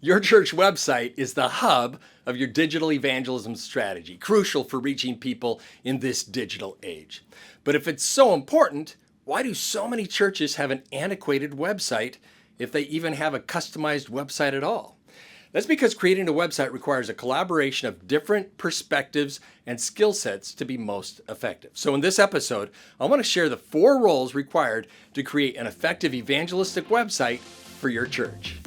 Your church website is the hub of your digital evangelism strategy, crucial for reaching people in this digital age. But if it's so important, why do so many churches have an antiquated website if they even have a customized website at all? That's because creating a website requires a collaboration of different perspectives and skill sets to be most effective. So in this episode, I want to share the 4 roles required to create an effective evangelistic website for your church.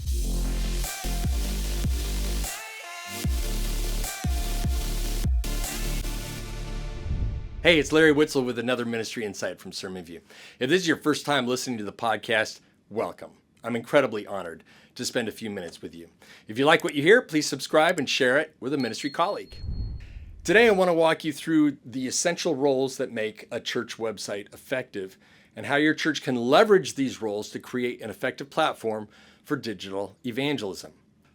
Hey, it's Larry Witzel with another ministry insight from SermonView. If this is your first time listening to the podcast, welcome. I'm incredibly honored to spend a few minutes with you. If you like what you hear, please subscribe and share it with a ministry colleague. Today, I want to walk you through the essential roles that make a church website effective and how your church can leverage these roles to create an effective platform for digital evangelism.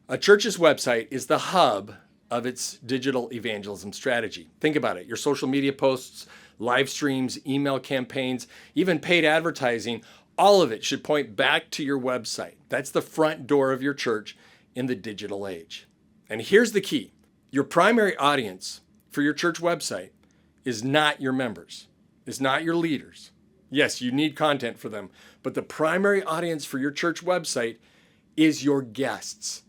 A church's website is the hub of its digital evangelism strategy. Think about it. Your social media posts, live streams, email campaigns, even paid advertising, all of it should point back to your website. That's the front door of your church in the digital age. And here's the key. Your primary audience for your church website is not your members. It's not your leaders. Yes, you need content for them, but the primary audience for your church website is your guests.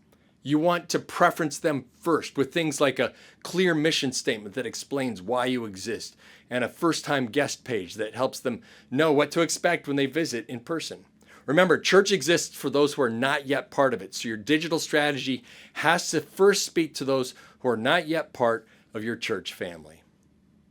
You want to preference them first with things like a clear mission statement that explains why you exist and a first-time guest page that helps them know what to expect when they visit in person. Remember, church exists for those who are not yet part of it, so your digital strategy has to first speak to those who are not yet part of your church family.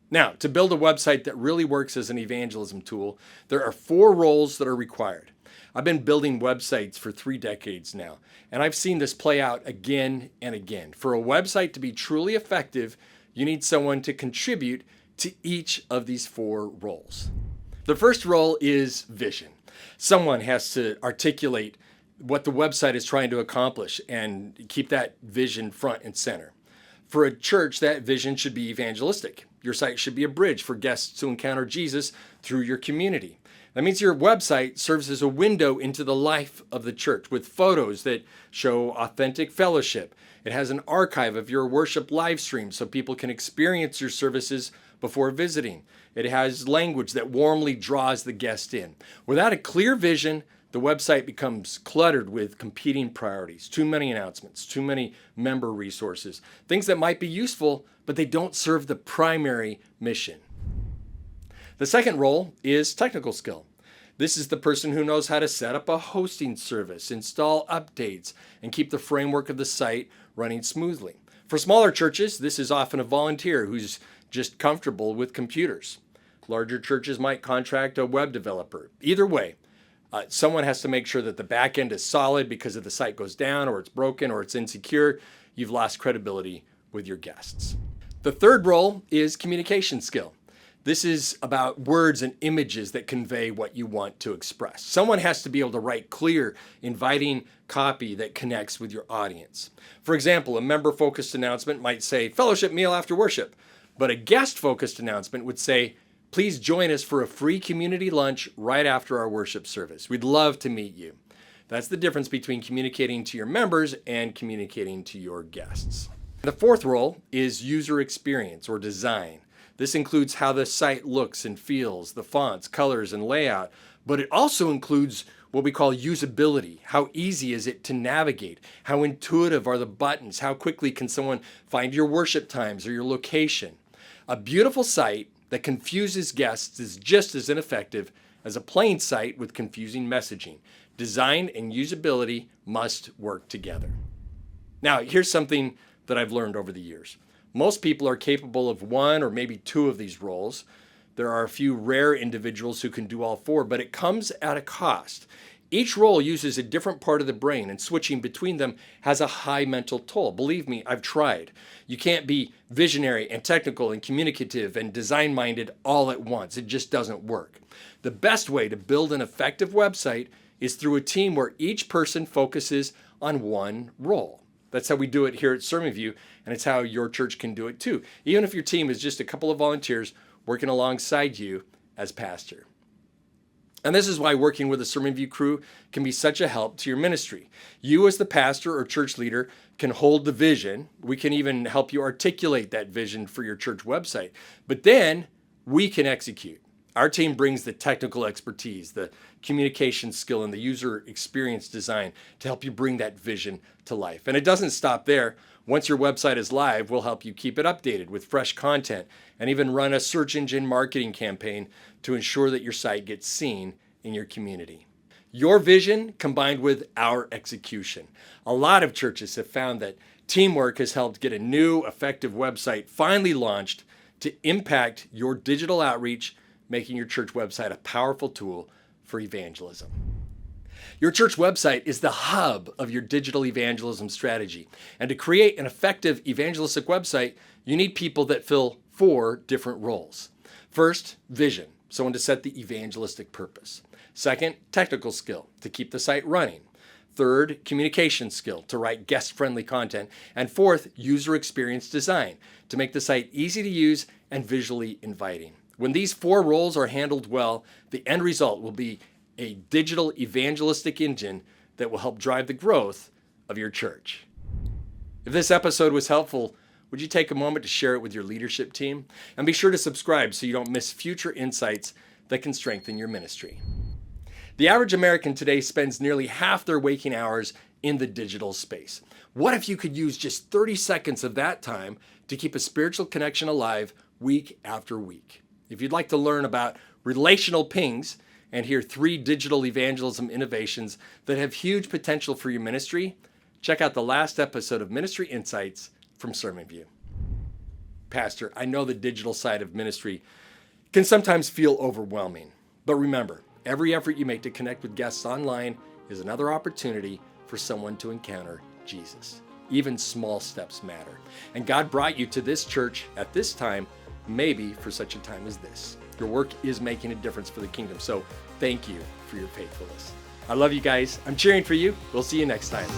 Now, to build a website that really works as an evangelism tool, there are 4 roles that are required. I've been building websites for 3 decades now, and I've seen this play out again and again. For a website to be truly effective, you need someone to contribute to each of these 4 roles. The first role is vision. Someone has to articulate what the website is trying to accomplish and keep that vision front and center. For a church, that vision should be evangelistic. Your site should be a bridge for guests to encounter Jesus through your community. That means your website serves as a window into the life of the church with photos that show authentic fellowship. It has an archive of your worship live streams so people can experience your services before visiting. It has language that warmly draws the guest in. Without a clear vision, the website becomes cluttered with competing priorities, too many announcements, too many member resources, things that might be useful, but they don't serve the primary mission. The second role is technical skill. This is the person who knows how to set up a hosting service, install updates, and keep the framework of the site running smoothly. For smaller churches, this is often a volunteer who's just comfortable with computers. Larger churches might contract a web developer. Either way, someone has to make sure that the back end is solid because if the site goes down or it's broken or it's insecure, you've lost credibility with your guests. The third role is communication skill. This is about words and images that convey what you want to express. Someone has to be able to write clear, inviting copy that connects with your audience. For example, a member-focused announcement might say, "Fellowship meal after worship," but a guest-focused announcement would say, "Please join us for a free community lunch right after our worship service. We'd love to meet you." That's the difference between communicating to your members and communicating to your guests. The fourth role is user experience or design. This includes how the site looks and feels, the fonts, colors, and layout, but it also includes what we call usability. How easy is it to navigate? How intuitive are the buttons? How quickly can someone find your worship times or your location? A beautiful site that confuses guests is just as ineffective as a plain site with confusing messaging. Design and usability must work together. Now, here's something that I've learned over the years. Most people are capable of 1 or maybe 2 of these roles. There are a few rare individuals who can do all 4, but it comes at a cost. Each role uses a different part of the brain, and switching between them has a high mental toll. Believe me, I've tried. You can't be visionary and technical and communicative and design-minded all at once. It just doesn't work. The best way to build an effective website is through a team where each person focuses on one role. That's how we do it here at SermonView, and it's how your church can do it too, even if your team is just a couple of volunteers working alongside you as pastor. And this is why working with the SermonView crew can be such a help to your ministry. You as the pastor or church leader can hold the vision. We can even help you articulate that vision for your church website. But then we can execute. Our team brings the technical expertise, the communication skill, and the user experience design to help you bring that vision to life. And it doesn't stop there. Once your website is live, we'll help you keep it updated with fresh content and even run a search engine marketing campaign to ensure that your site gets seen in your community. Your vision combined with our execution. A lot of churches have found that teamwork has helped get a new, effective website finally launched to impact your digital outreach, making your church website a powerful tool for evangelism. Your church website is the hub of your digital evangelism strategy. And to create an effective evangelistic website, you need people that fill 4 different roles. First, vision, someone to set the evangelistic purpose. Second, technical skill, to keep the site running. Third, communication skill, to write guest-friendly content. And fourth, user experience design, to make the site easy to use and visually inviting. When these 4 roles are handled well, the end result will be a digital evangelistic engine that will help drive the growth of your church. If this episode was helpful, would you take a moment to share it with your leadership team? And be sure to subscribe so you don't miss future insights that can strengthen your ministry. The average American today spends nearly half their waking hours in the digital space. What if you could use just 30 seconds of that time to keep a spiritual connection alive week after week? If you'd like to learn about relational pings and hear 3 digital evangelism innovations that have huge potential for your ministry, check out the last episode of Ministry Insights from SermonView. Pastor, I know the digital side of ministry can sometimes feel overwhelming, but remember, every effort you make to connect with guests online is another opportunity for someone to encounter Jesus. Even small steps matter. And God brought you to this church at this time, maybe for such a time as this. Your work is making a difference for the kingdom, so thank you for your faithfulness. I love you guys. I'm cheering for you. We'll see you next time.